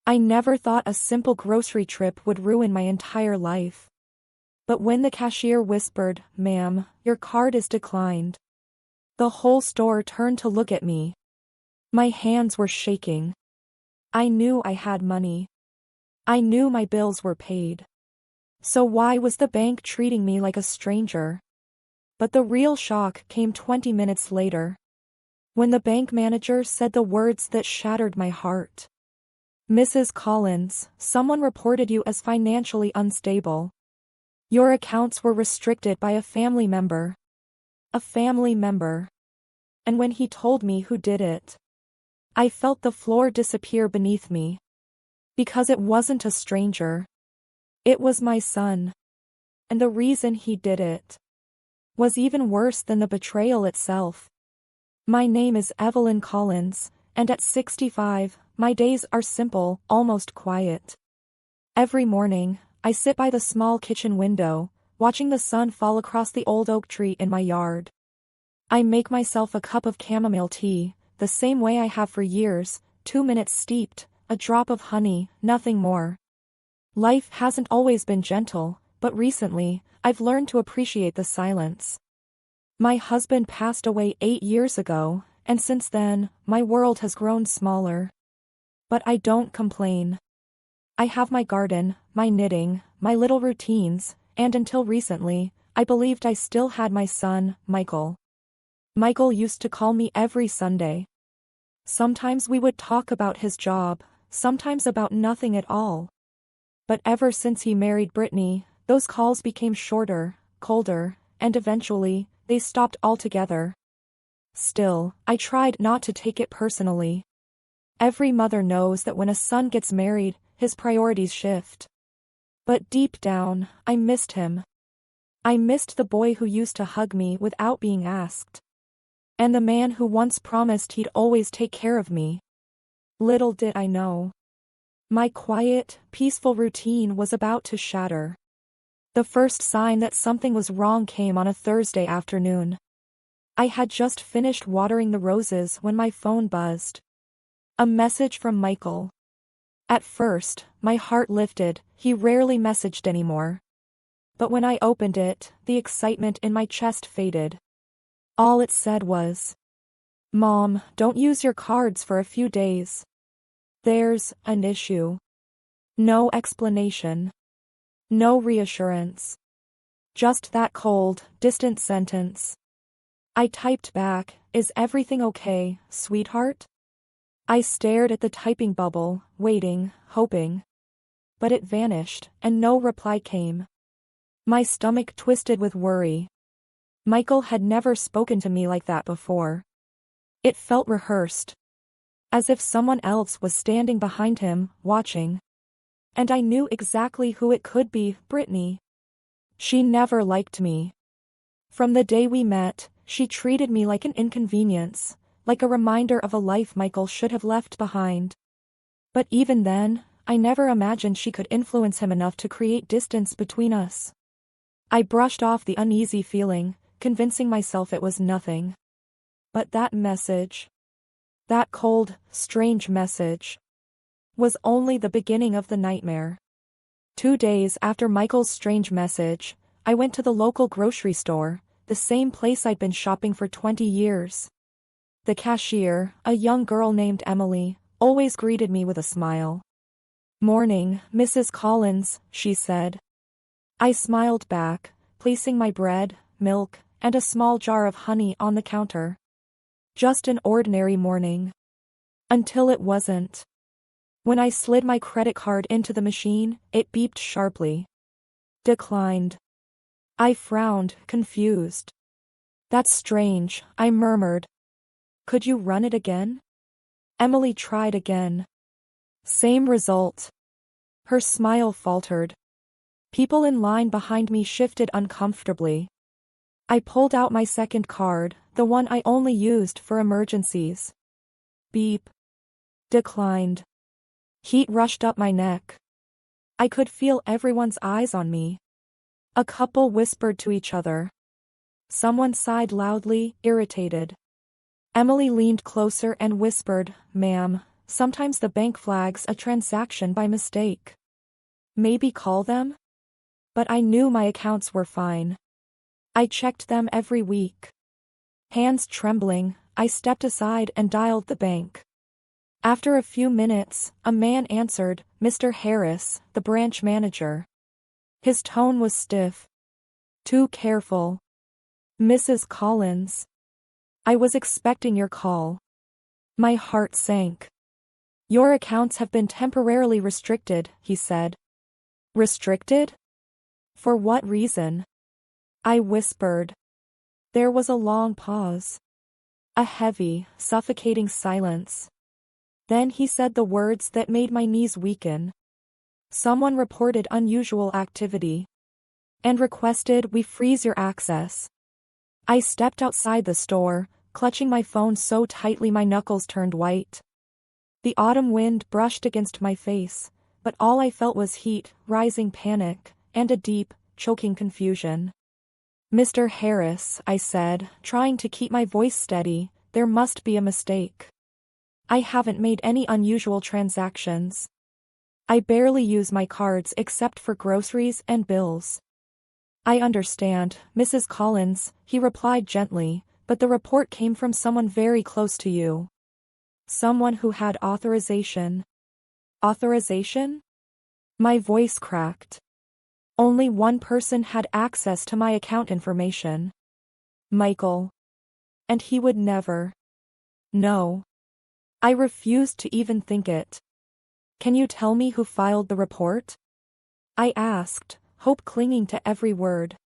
I never thought a simple grocery trip would ruin my entire life. But when the cashier whispered, "Ma'am, your card is declined," the whole store turned to look at me. My hands were shaking. I knew I had money. I knew my bills were paid. So why was the bank treating me like a stranger? But the real shock came 20 minutes later, when the bank manager said the words that shattered my heart. "Mrs. Collins, someone reported you as financially unstable. Your accounts were restricted by a family member." A family member. And when he told me who did it, I felt the floor disappear beneath me. Because it wasn't a stranger. It was my son. And the reason he did it was even worse than the betrayal itself. My name is Evelyn Collins, and at 65, my days are simple, almost quiet. Every morning, I sit by the small kitchen window, watching the sun fall across the old oak tree in my yard. I make myself a cup of chamomile tea, the same way I have for years, 2 minutes steeped, a drop of honey, nothing more. Life hasn't always been gentle, but recently, I've learned to appreciate the silence. My husband passed away 8 years ago, and since then, my world has grown smaller. But I don't complain. I have my garden, my knitting, my little routines, and until recently, I believed I still had my son, Michael. Michael used to call me every Sunday. Sometimes we would talk about his job, sometimes about nothing at all. But ever since he married Brittany, those calls became shorter, colder, and eventually, they stopped altogether. Still, I tried not to take it personally. Every mother knows that when a son gets married, his priorities shift. But deep down, I missed him. I missed the boy who used to hug me without being asked. And the man who once promised he'd always take care of me. Little did I know. My quiet, peaceful routine was about to shatter. The first sign that something was wrong came on a Thursday afternoon. I had just finished watering the roses when my phone buzzed. A message from Michael. At first, my heart lifted, he rarely messaged anymore. But when I opened it, the excitement in my chest faded. All it said was, "Mom, don't use your cards for a few days. There's an issue." No explanation. No reassurance. Just that cold, distant sentence. I typed back, "Is everything okay, sweetheart?" I stared at the typing bubble, waiting, hoping. But it vanished, and no reply came. My stomach twisted with worry. Michael had never spoken to me like that before. It felt rehearsed. As if someone else was standing behind him, watching. And I knew exactly who it could be, Brittany. She never liked me. From the day we met, she treated me like an inconvenience, like a reminder of a life Michael should have left behind. But even then, I never imagined she could influence him enough to create distance between us. I brushed off the uneasy feeling, convincing myself it was nothing. But that message, that cold, strange message, was only the beginning of the nightmare. 2 days after Michael's strange message, I went to the local grocery store, the same place I'd been shopping for 20 years. The cashier, a young girl named Emily, always greeted me with a smile. "Morning, Mrs. Collins," she said. I smiled back, placing my bread, milk, and a small jar of honey on the counter. Just an ordinary morning. Until it wasn't. When I slid my credit card into the machine, it beeped sharply. Declined. I frowned, confused. "That's strange," I murmured. "Could you run it again?" Emily tried again. Same result. Her smile faltered. People in line behind me shifted uncomfortably. I pulled out my second card, the one I only used for emergencies. Beep. Declined. Heat rushed up my neck. I could feel everyone's eyes on me. A couple whispered to each other. Someone sighed loudly, irritated. Emily leaned closer and whispered, "Ma'am, sometimes the bank flags a transaction by mistake. Maybe call them? But I knew my accounts were fine. I checked them every week. Hands trembling, I stepped aside and dialed the bank. After a few minutes, a man answered, "Mr. Harris, the branch manager." His tone was stiff. "Too careful. Mrs. Collins. I was expecting your call." My heart sank. "Your accounts have been temporarily restricted," he said. "Restricted? For what reason?" I whispered. There was a long pause. A heavy, suffocating silence. Then he said the words that made my knees weaken. "Someone reported unusual activity and requested we freeze your access." I stepped outside the store, clutching my phone so tightly my knuckles turned white. The autumn wind brushed against my face, but all I felt was heat, rising panic, and a deep, choking confusion. "Mr. Harris," I said, trying to keep my voice steady, "there must be a mistake. I haven't made any unusual transactions. I barely use my cards except for groceries and bills." "I understand, Mrs. Collins," he replied gently, "but the report came from someone very close to you. Someone who had authorization." "Authorization?" My voice cracked. Only one person had access to my account information. Michael. And he would never. No. I refused to even think it. "Can you tell me who filed the report?" I asked, hope clinging to every word.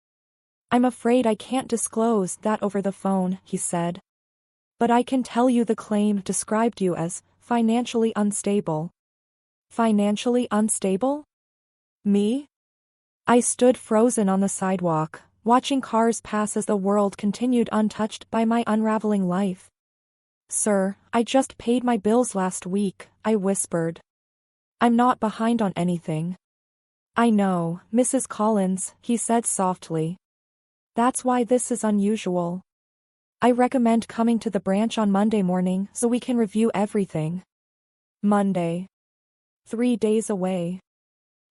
"I'm afraid I can't disclose that over the phone," he said. "But I can tell you the claim described you as financially unstable." Financially unstable? Me? I stood frozen on the sidewalk, watching cars pass as the world continued untouched by my unraveling life. "Sir, I just paid my bills last week," I whispered. "I'm not behind on anything." "I know, Mrs. Collins," he said softly. "That's why this is unusual. I recommend coming to the branch on Monday morning so we can review everything." Monday. 3 days away.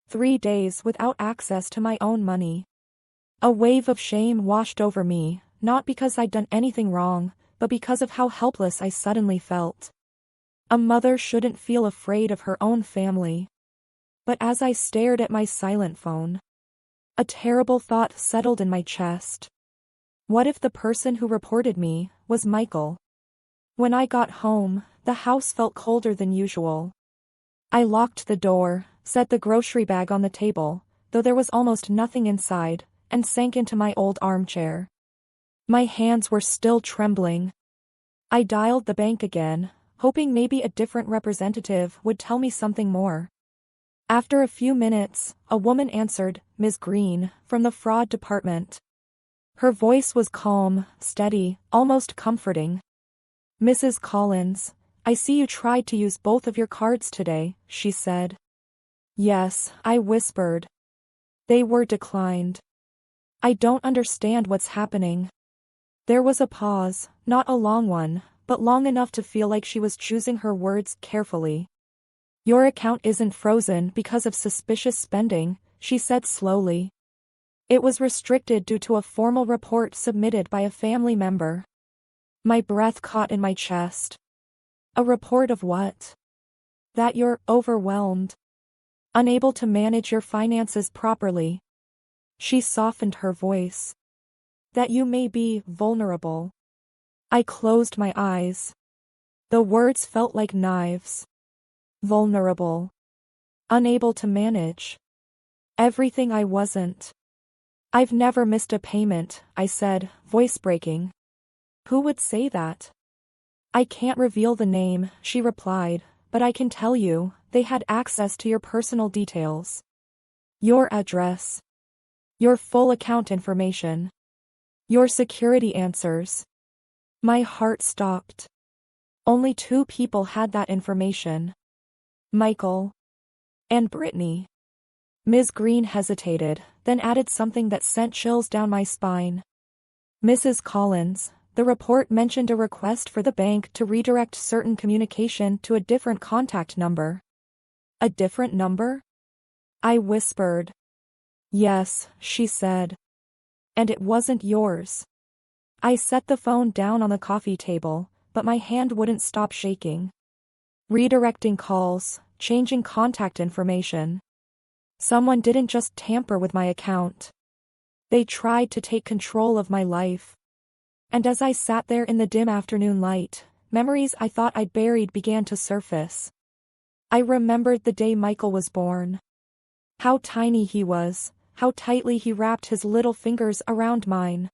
3 days without access to my own money. A wave of shame washed over me, not because I'd done anything wrong, but because of how helpless I suddenly felt. A mother shouldn't feel afraid of her own family. But as I stared at my silent phone, a terrible thought settled in my chest. What if the person who reported me was Michael? When I got home, the house felt colder than usual. I locked the door, set the grocery bag on the table, though there was almost nothing inside, and sank into my old armchair. My hands were still trembling. I dialed the bank again, hoping maybe a different representative would tell me something more. After a few minutes, a woman answered, "Ms. Green, from the fraud department." Her voice was calm, steady, almost comforting. "Mrs. Collins, I see you tried to use both of your cards today," she said. "Yes," I whispered. "They were declined. I don't understand what's happening." There was a pause, not a long one, but long enough to feel like she was choosing her words carefully. "Your account isn't frozen because of suspicious spending," she said slowly. "It was restricted due to a formal report submitted by a family member." My breath caught in my chest. A report of what? That you're overwhelmed. Unable to manage your finances properly. She softened her voice. That you may be vulnerable. I closed my eyes. The words felt like knives. Vulnerable. Unable to manage. Everything I wasn't. "I've never missed a payment," I said, voice breaking. "Who would say that?" "I can't reveal the name," she replied, "but I can tell you, they had access to your personal details. Your address. Your full account information. Your security answers." My heart stopped. Only 2 people had that information. Michael. And Brittany. Ms. Green hesitated, then added something that sent chills down my spine. "Mrs. Collins, The report mentioned a request for the bank to redirect certain communication to a different contact number. A different number? I whispered. Yes, she said. And it wasn't yours. I set the phone down on the coffee table, but my hand wouldn't stop shaking. Redirecting calls, changing contact information. Someone didn't just tamper with my account. They tried to take control of my life. And as I sat there in the dim afternoon light, memories I thought I'd buried began to surface. I remembered the day Michael was born. How tiny he was, how tightly he wrapped his little fingers around mine.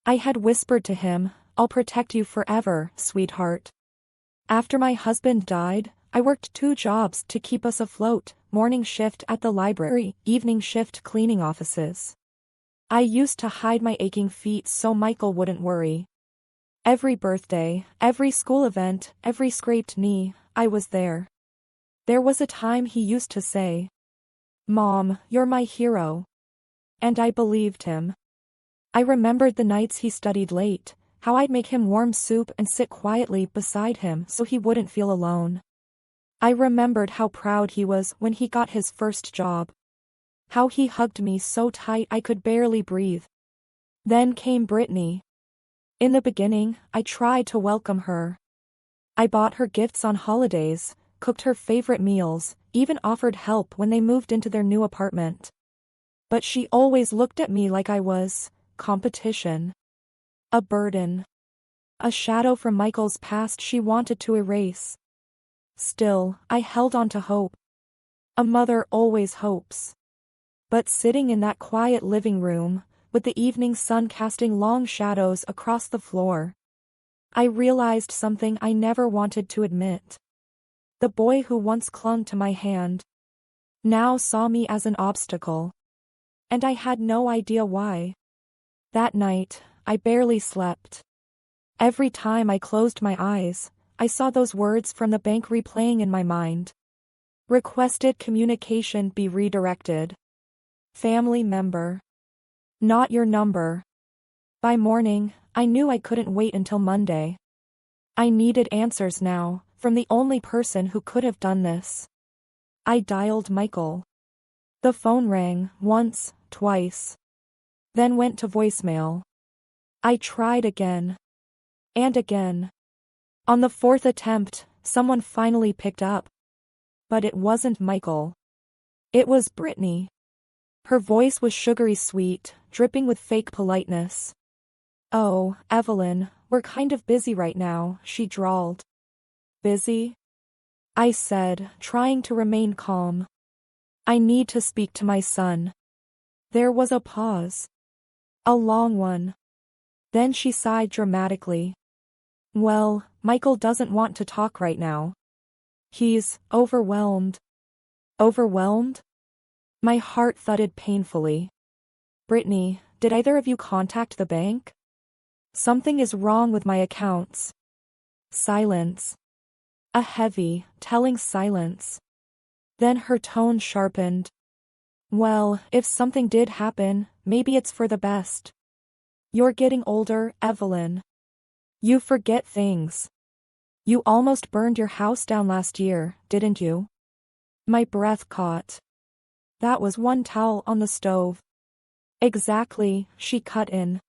I had whispered to him, "I'll protect you forever, sweetheart." After my husband died, I worked 2 jobs to keep us afloat, morning shift at the library, evening shift cleaning offices. I used to hide my aching feet so Michael wouldn't worry. Every birthday, every school event, every scraped knee, I was there. There was a time he used to say, "Mom, you're my hero." And I believed him. I remembered the nights he studied late, how I'd make him warm soup and sit quietly beside him so he wouldn't feel alone. I remembered how proud he was when he got his first job. How he hugged me so tight I could barely breathe. Then came Brittany. In the beginning, I tried to welcome her. I bought her gifts on holidays, cooked her favorite meals, even offered help when they moved into their new apartment. But she always looked at me like I was competition. A burden. A shadow from Michael's past she wanted to erase. Still, I held on to hope. A mother always hopes. But sitting in that quiet living room, with the evening sun casting long shadows across the floor, I realized something I never wanted to admit. The boy who once clung to my hand now saw me as an obstacle. And I had no idea why. That night, I barely slept. Every time I closed my eyes, I saw those words from the bank replaying in my mind. Requested communication be redirected. Family member. Not your number. By morning, I knew I couldn't wait until Monday. I needed answers now, from the only person who could have done this. I dialed Michael. The phone rang, once, twice. Then went to voicemail. I tried again. And again. On the 4th attempt, someone finally picked up. But it wasn't Michael. It was Brittany. Her voice was sugary sweet, dripping with fake politeness. "Oh, Evelyn, we're kind of busy right now," she drawled. "Busy?" I said, trying to remain calm. "I need to speak to my son." There was a pause. A long one. Then she sighed dramatically. "Well, Michael doesn't want to talk right now. He's overwhelmed." Overwhelmed? My heart thudded painfully. "Brittany, did either of you contact the bank? Something is wrong with my accounts." Silence. A heavy, telling silence. Then her tone sharpened. "Well, if something did happen, maybe it's for the best. You're getting older, Evelyn. You forget things. You almost burned your house down last year, didn't you?" My breath caught. "That was one towel on the stove." "Exactly," she cut in.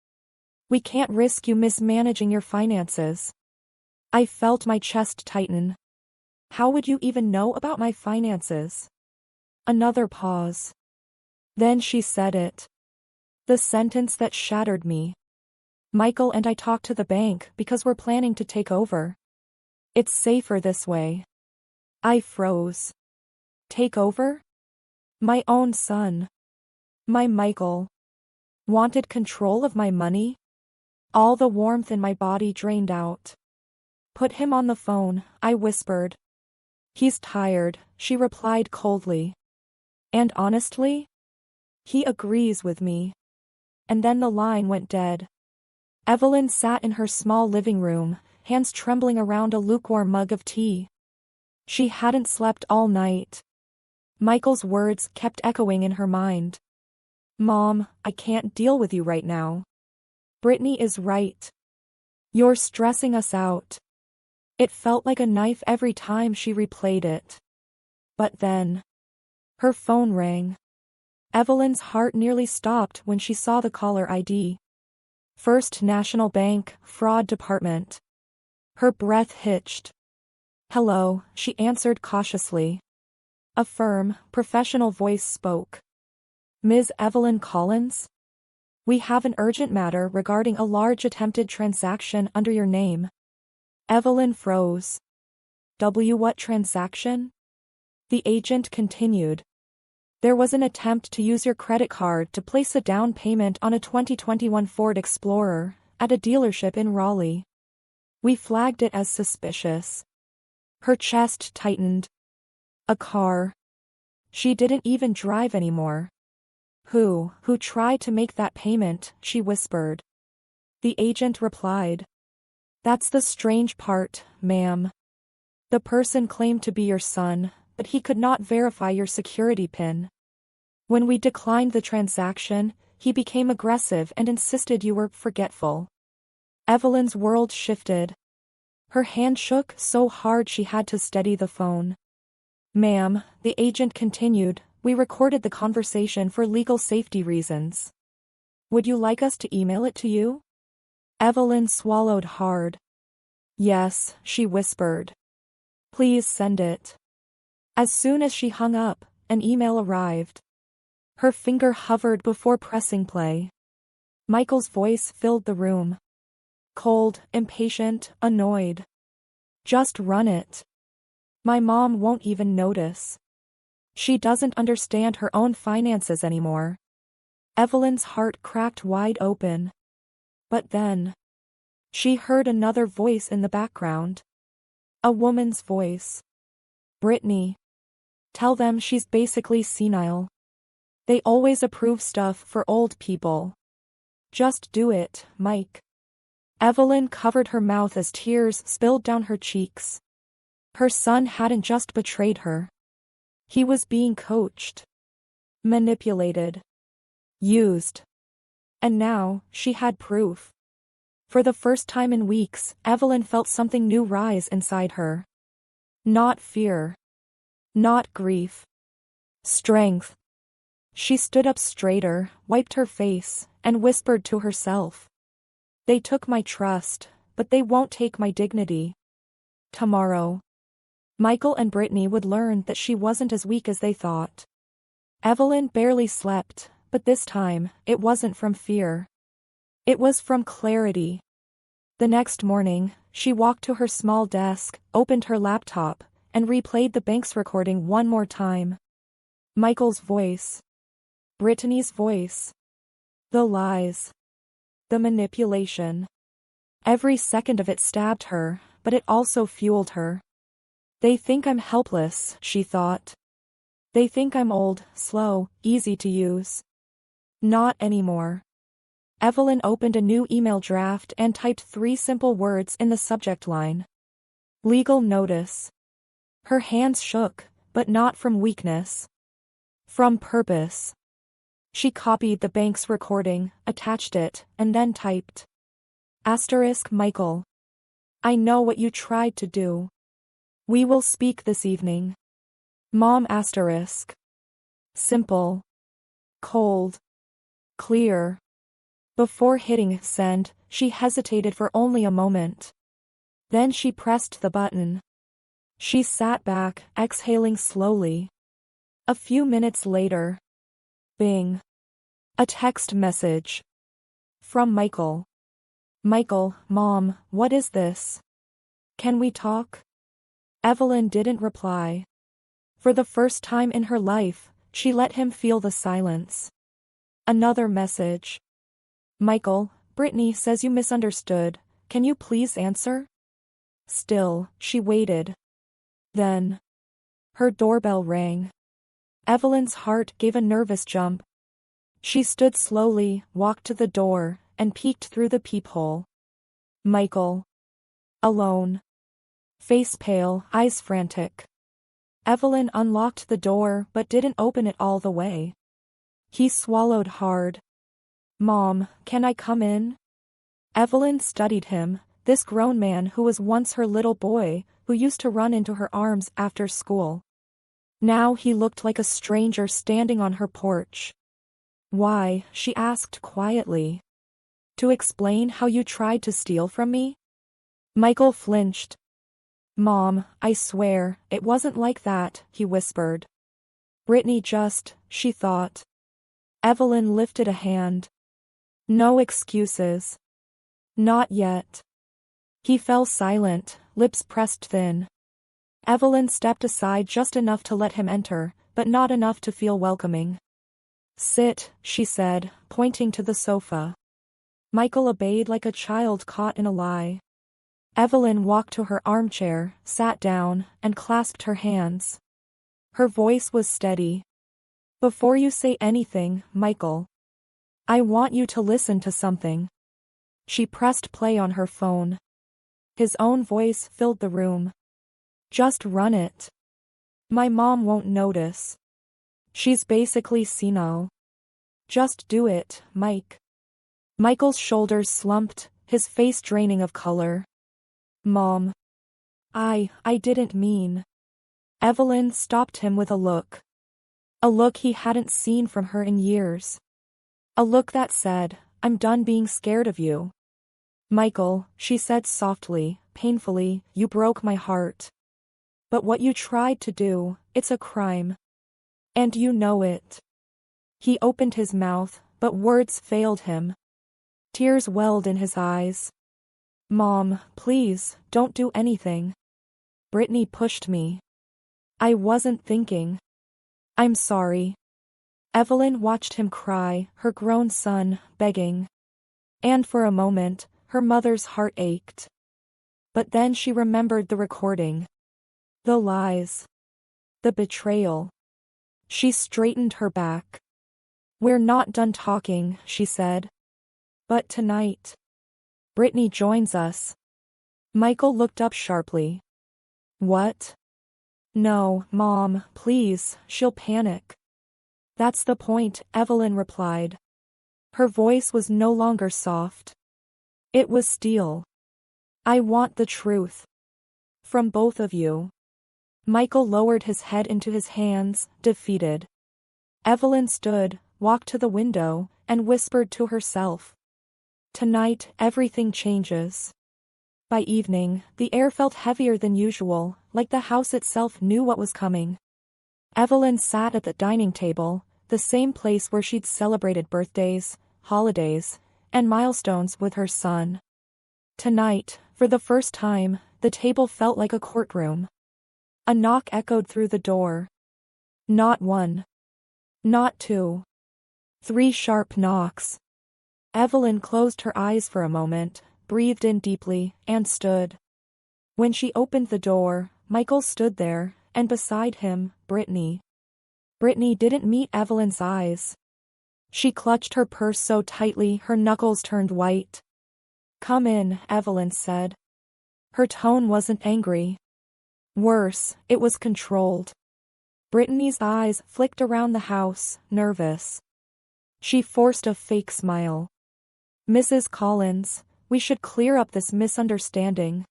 "We can't risk you mismanaging your finances." I felt my chest tighten. How would you even know about my finances? Another pause. Then she said it. The sentence that shattered me. "Michael and I talked to the bank because we're planning to take over. It's safer this way." I froze. Take over? My own son. My Michael. Wanted control of my money? All the warmth in my body drained out. "Put him on the phone," I whispered. "He's tired," she replied coldly. "And honestly? He agrees with me." And then the line went dead. Evelyn sat in her small living room, hands trembling around a lukewarm mug of tea. She hadn't slept all night. Michael's words kept echoing in her mind. "Mom, I can't deal with you right now. Brittany is right. You're stressing us out. It felt like a knife every time she replayed it. But then, her phone rang. Evelyn's heart nearly stopped when she saw the caller ID. First National Bank, Fraud Department. Her breath hitched. Hello, she answered cautiously. A firm, professional voice spoke. Ms. Evelyn Collins? We have an urgent matter regarding a large attempted transaction under your name. Evelyn froze. What transaction? The agent continued. There was an attempt to use your credit card to place a down payment on a 2021 Ford Explorer at a dealership in Raleigh. We flagged it as suspicious. Her chest tightened. A car. She didn't even drive anymore. Who tried to make that payment, she whispered. The agent replied. That's the strange part, ma'am. The person claimed to be your son, but he could not verify your security PIN. When we declined the transaction, he became aggressive and insisted you were forgetful. Evelyn's world shifted. Her hand shook so hard she had to steady the phone. Ma'am, the agent continued, we recorded the conversation for legal safety reasons. Would you like us to email it to you? Evelyn swallowed hard. Yes, she whispered. Please send it. As soon as she hung up, an email arrived. Her finger hovered before pressing play. Michael's voice filled the room. Cold, impatient, annoyed. Just run it. My mom won't even notice. She doesn't understand her own finances anymore. Evelyn's heart cracked wide open. But then, she heard another voice in the background. A woman's voice. Brittany. Tell them she's basically senile. They always approve stuff for old people. Just do it, Mike. Evelyn covered her mouth as tears spilled down her cheeks. Her son hadn't just betrayed her. He was being coached. Manipulated. Used. And now, she had proof. For the first time in weeks, Evelyn felt something new rise inside her. Not fear. Not grief. Strength. She stood up straighter, wiped her face, and whispered to herself. They took my trust, but they won't take my dignity. Tomorrow, Michael and Brittany would learn that she wasn't as weak as they thought. Evelyn barely slept, but this time, it wasn't from fear. It was from clarity. The next morning, she walked to her small desk, opened her laptop, and replayed the bank's recording one more time. Michael's voice. Brittany's voice. The lies. The manipulation. Every second of it stabbed her, but it also fueled her. They think I'm helpless, she thought. They think I'm old, slow, easy to use. Not anymore. Evelyn opened a new email draft and typed 3 simple words in the subject line. Legal notice. Her hands shook, but not from weakness. From purpose. She copied the bank's recording, attached it, and then typed. Michael. I know what you tried to do. We will speak this evening. Mom. Simple. Cold. Clear. Before hitting send, she hesitated for only a moment. Then she pressed the button. She sat back, exhaling slowly. A few minutes later. Bing. A text message. From Michael. Michael, Mom, what is this? Can we talk? Evelyn didn't reply. For the first time in her life, she let him feel the silence. Another message. Michael, Brittany says you misunderstood. Can you please answer? Still, she waited. Then, her doorbell rang. Evelyn's heart gave a nervous jump. She stood slowly, walked to the door, and peeked through the peephole. Michael. Alone. Face pale, eyes frantic. Evelyn unlocked the door but didn't open it all the way. He swallowed hard. Mom, can I come in? Evelyn studied him, this grown man who was once her little boy, who used to run into her arms after school. Now he looked like a stranger standing on her porch. "Why?" she asked quietly. "To explain how you tried to steal from me?" Michael flinched. "Mom, I swear, it wasn't like that," he whispered. "Brittany just," she thought. Evelyn lifted a hand. "No excuses." "Not yet." He fell silent, lips pressed thin. Evelyn stepped aside just enough to let him enter, but not enough to feel welcoming. "Sit," she said, pointing to the sofa. Michael obeyed like a child caught in a lie. Evelyn walked to her armchair, sat down, and clasped her hands. Her voice was steady. "Before you say anything, Michael, I want you to listen to something." She pressed play on her phone. His own voice filled the room. "Just run it. My mom won't notice. She's basically senile. Just do it, Mike." Michael's shoulders slumped, his face draining of color. "Mom. I didn't mean." Evelyn stopped him with a look. A look he hadn't seen from her in years. A look that said, "I'm done being scared of you." "Michael," she said softly, painfully, "you broke my heart. But what you tried to do, it's a crime. And you know it." He opened his mouth, but words failed him. Tears welled in his eyes. "Mom, please, don't do anything. Brittany pushed me. I wasn't thinking. I'm sorry." Evelyn watched him cry, her grown son, begging. And for a moment, her mother's heart ached. But then she remembered the recording. The lies. The betrayal. She straightened her back. "We're not done talking," she said. "But tonight, Brittany joins us." Michael looked up sharply. "What?" "No, Mom, please, she'll panic." "That's the point," Evelyn replied. Her voice was no longer soft. It was steel. "I want the truth. From both of you." Michael lowered his head into his hands, defeated. Evelyn stood, walked to the window, and whispered to herself. Tonight, everything changes. By evening, the air felt heavier than usual, like the house itself knew what was coming. Evelyn sat at the dining table, the same place where she'd celebrated birthdays, holidays, and milestones with her son. Tonight, for the first time, the table felt like a courtroom. A knock echoed through the door. Not one. Not two. 3 sharp knocks. Evelyn closed her eyes for a moment, breathed in deeply, and stood. When she opened the door, Michael stood there, and beside him, Brittany. Brittany didn't meet Evelyn's eyes. She clutched her purse so tightly her knuckles turned white. "Come in," Evelyn said. Her tone wasn't angry. Worse, it was controlled. Brittany's eyes flicked around the house, nervous. She forced a fake smile. "Mrs. Collins, we should clear up this misunderstanding."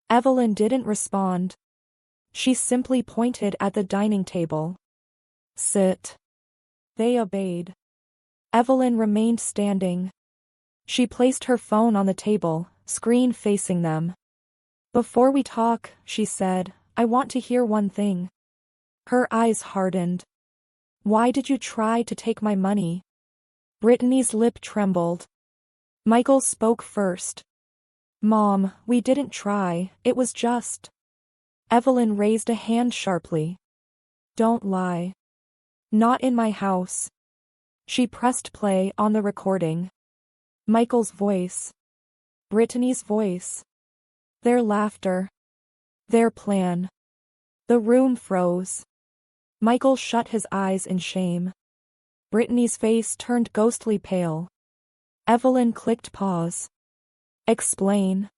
Evelyn didn't respond. She simply pointed at the dining table. "Sit." They obeyed. Evelyn remained standing. She placed her phone on the table, screen facing them. "Before we talk," she said, "I want to hear one thing." Her eyes hardened. "Why did you try to take my money?" Brittany's lip trembled. Michael spoke first. "Mom, we didn't try, it was just." Evelyn raised a hand sharply. "Don't lie. Not in my house." She pressed play on the recording. Michael's voice. Brittany's voice. Their laughter. Their plan. The room froze. Michael shut his eyes in shame. Brittany's face turned ghostly pale. Evelyn clicked pause. "Explain."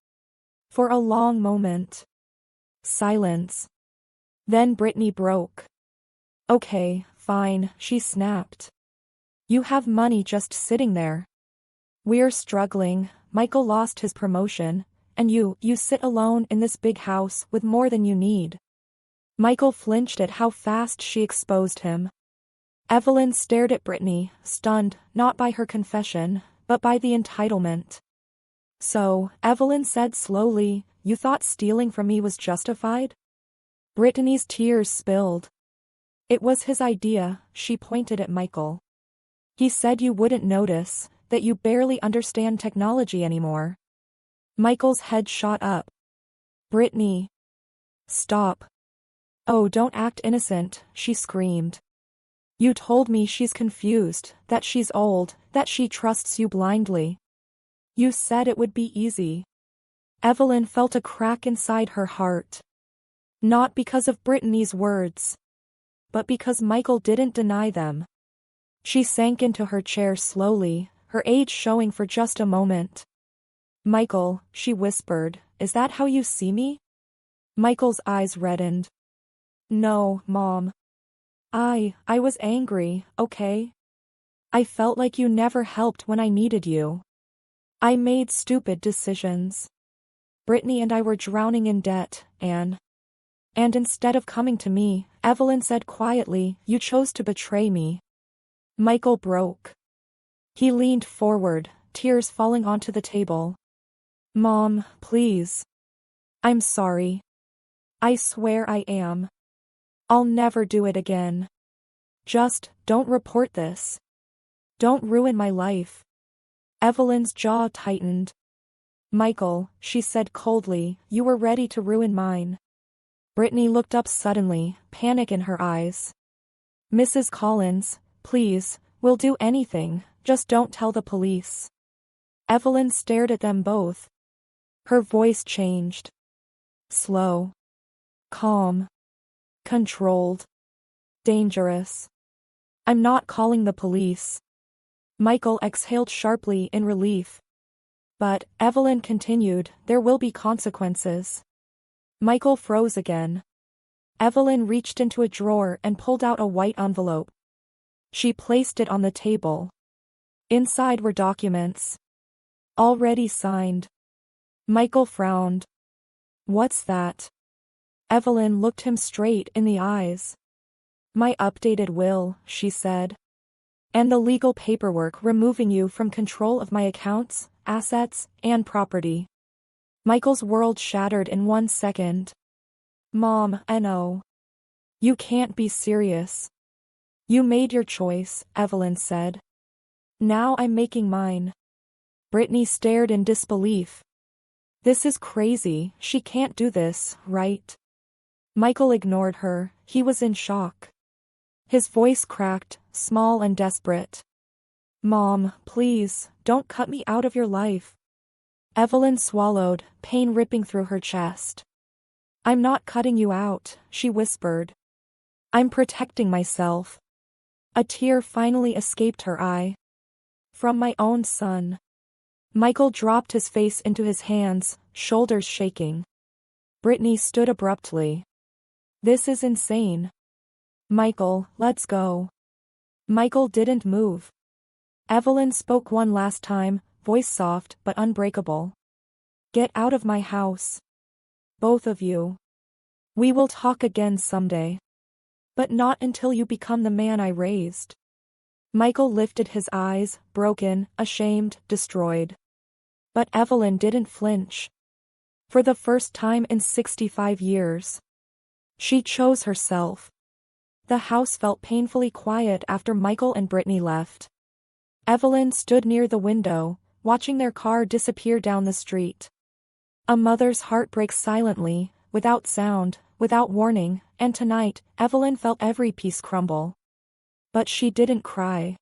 For a long moment. Silence. Then Brittany broke. "Okay, fine," she snapped. "You have money just sitting there. We're struggling." Michael lost his promotion, and you sit alone in this big house with more than you need. Michael flinched at how fast she exposed him. Evelyn stared at Brittany, stunned, not by her confession, but by the entitlement. So, Evelyn said slowly, you thought stealing from me was justified? Brittany's tears spilled. It was his idea, she pointed at Michael. He said you wouldn't notice, that you barely understand technology anymore. Michael's head shot up. Brittany. Stop. Oh, don't act innocent, she screamed. You told me she's confused, that she's old, that she trusts you blindly. You said it would be easy. Evelyn felt a crack inside her heart. Not because of Brittany's words, but because Michael didn't deny them. She sank into her chair slowly, her age showing for just a moment. Michael, she whispered, is that how you see me? Michael's eyes reddened. No, Mom. I was angry, okay? I felt like you never helped when I needed you. I made stupid decisions. Brittany and I were drowning in debt, Anne. And instead of coming to me, Evelyn said quietly, you chose to betray me. Michael broke. He leaned forward, tears falling onto the table. Mom, please. I'm sorry. I swear I am. I'll never do it again. Just, don't report this. Don't ruin my life. Evelyn's jaw tightened. Michael, she said coldly, you were ready to ruin mine. Brittany looked up suddenly, panic in her eyes. Mrs. Collins, please, we'll do anything, just don't tell the police. Evelyn stared at them both. Her voice changed. Slow. Calm. Controlled. Dangerous. I'm not calling the police. Michael exhaled sharply in relief. But, Evelyn continued, there will be consequences. Michael froze again. Evelyn reached into a drawer and pulled out a white envelope. She placed it on the table. Inside were documents. Already signed. Michael frowned. What's that? Evelyn looked him straight in the eyes. My updated will, she said. And the legal paperwork removing you from control of my accounts, assets, and property. Michael's world shattered in 1 second. Mom, no. You can't be serious. You made your choice, Evelyn said. Now I'm making mine. Brittany stared in disbelief. This is crazy, she can't do this, right? Michael ignored her, he was in shock. His voice cracked, small and desperate. Mom, please, don't cut me out of your life. Evelyn swallowed, pain ripping through her chest. I'm not cutting you out, she whispered. I'm protecting myself. A tear finally escaped her eye. From my own son. Michael dropped his face into his hands, shoulders shaking. Brittany stood abruptly. This is insane. Michael, let's go. Michael didn't move. Evelyn spoke one last time, voice soft but unbreakable. Get out of my house. Both of you. We will talk again someday. But not until you become the man I raised. Michael lifted his eyes, broken, ashamed, destroyed. But Evelyn didn't flinch. For the first time in 65 years. She chose herself. The house felt painfully quiet after Michael and Brittany left. Evelyn stood near the window, watching their car disappear down the street. A mother's heart breaks silently, without sound, without warning, and tonight, Evelyn felt every piece crumble. But she didn't cry.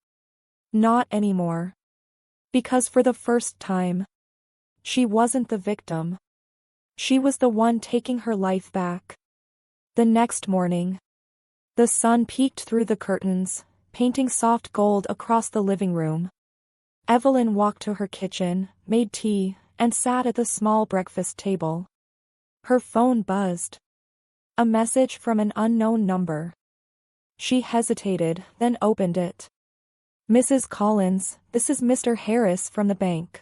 Not anymore. Because for the first time, she wasn't the victim. She was the one taking her life back. The next morning, the sun peeked through the curtains, painting soft gold across the living room. Evelyn walked to her kitchen, made tea, and sat at the small breakfast table. Her phone buzzed. A message from an unknown number. She hesitated, then opened it. Mrs. Collins, this is Mr. Harris from the bank.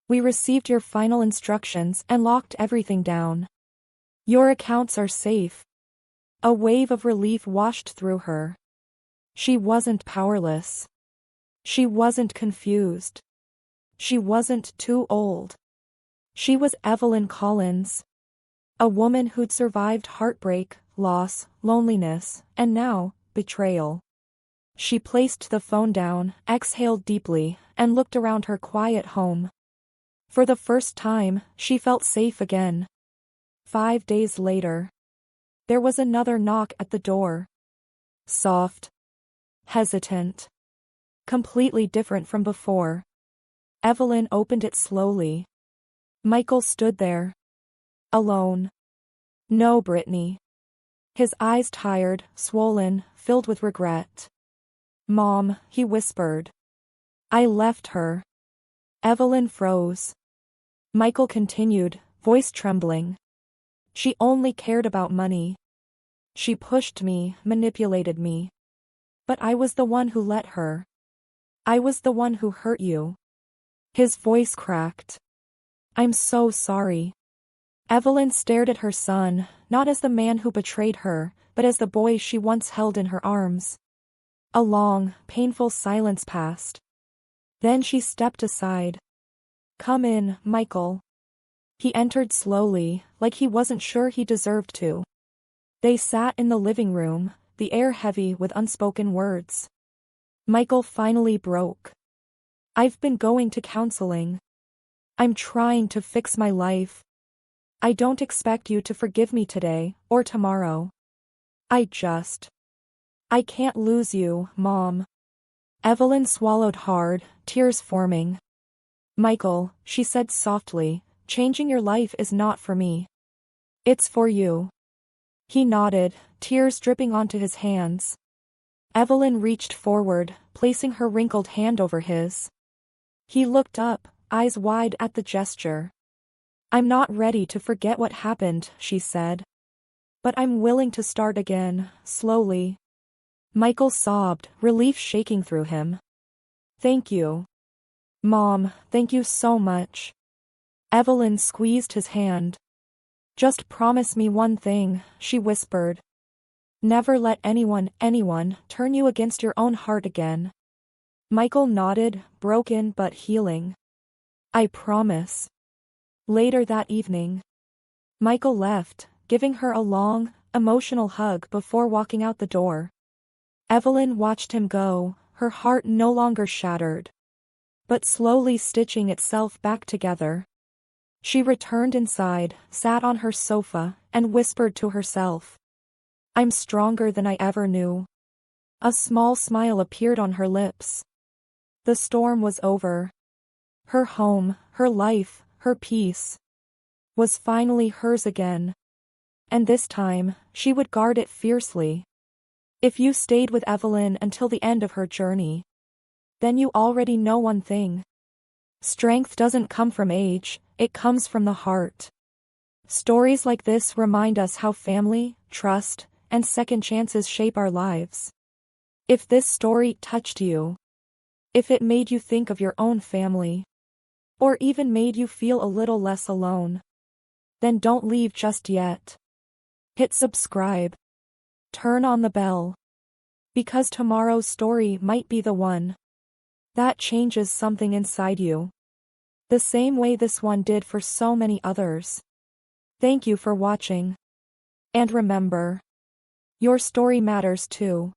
We received your final instructions and locked everything down. Your accounts are safe. A wave of relief washed through her. She wasn't powerless. She wasn't confused. She wasn't too old. She was Evelyn Collins. A woman who'd survived heartbreak, loss, loneliness, and now, betrayal. She placed the phone down, exhaled deeply, and looked around her quiet home. For the first time, she felt safe again. 5 days later, there was another knock at the door. Soft. Hesitant. Completely different from before. Evelyn opened it slowly. Michael stood there. Alone. No, Brittany. His eyes tired, swollen, filled with regret. Mom, he whispered. I left her. Evelyn froze. Michael continued, voice trembling. She only cared about money. She pushed me, manipulated me. But I was the one who let her. I was the one who hurt you. His voice cracked. I'm so sorry. Evelyn stared at her son, not as the man who betrayed her, but as the boy she once held in her arms. A long, painful silence passed. Then she stepped aside. Come in, Michael. He entered slowly, like he wasn't sure he deserved to. They sat in the living room, the air heavy with unspoken words. Michael finally broke. I've been going to counseling. I'm trying to fix my life. I don't expect you to forgive me today, or tomorrow. I can't lose you, Mom. Evelyn swallowed hard, tears forming. Michael, she said softly, changing your life is not for me. It's for you. He nodded, tears dripping onto his hands. Evelyn reached forward, placing her wrinkled hand over his. He looked up, eyes wide at the gesture. I'm not ready to forget what happened, she said. But I'm willing to start again, slowly. Michael sobbed, relief shaking through him. Thank you. Mom, thank you so much. Evelyn squeezed his hand. Just promise me one thing, she whispered. Never let anyone turn you against your own heart again. Michael nodded, broken but healing. I promise. Later that evening, Michael left, giving her a long, emotional hug before walking out the door. Evelyn watched him go, her heart no longer shattered, but slowly stitching itself back together. She returned inside, sat on her sofa, and whispered to herself. I'm stronger than I ever knew. A small smile appeared on her lips. The storm was over. Her home, her life, her peace was finally hers again. And this time, she would guard it fiercely. If you stayed with Evelyn until the end of her journey, then you already know one thing. Strength doesn't come from age, it comes from the heart. Stories like this remind us how family, trust, and second chances shape our lives. If this story touched you, if it made you think of your own family, or even made you feel a little less alone, then don't leave just yet. Hit subscribe. Turn on the bell. Because tomorrow's story might be the one that changes something inside you. The same way this one did for so many others. Thank you for watching. And remember, your story matters too.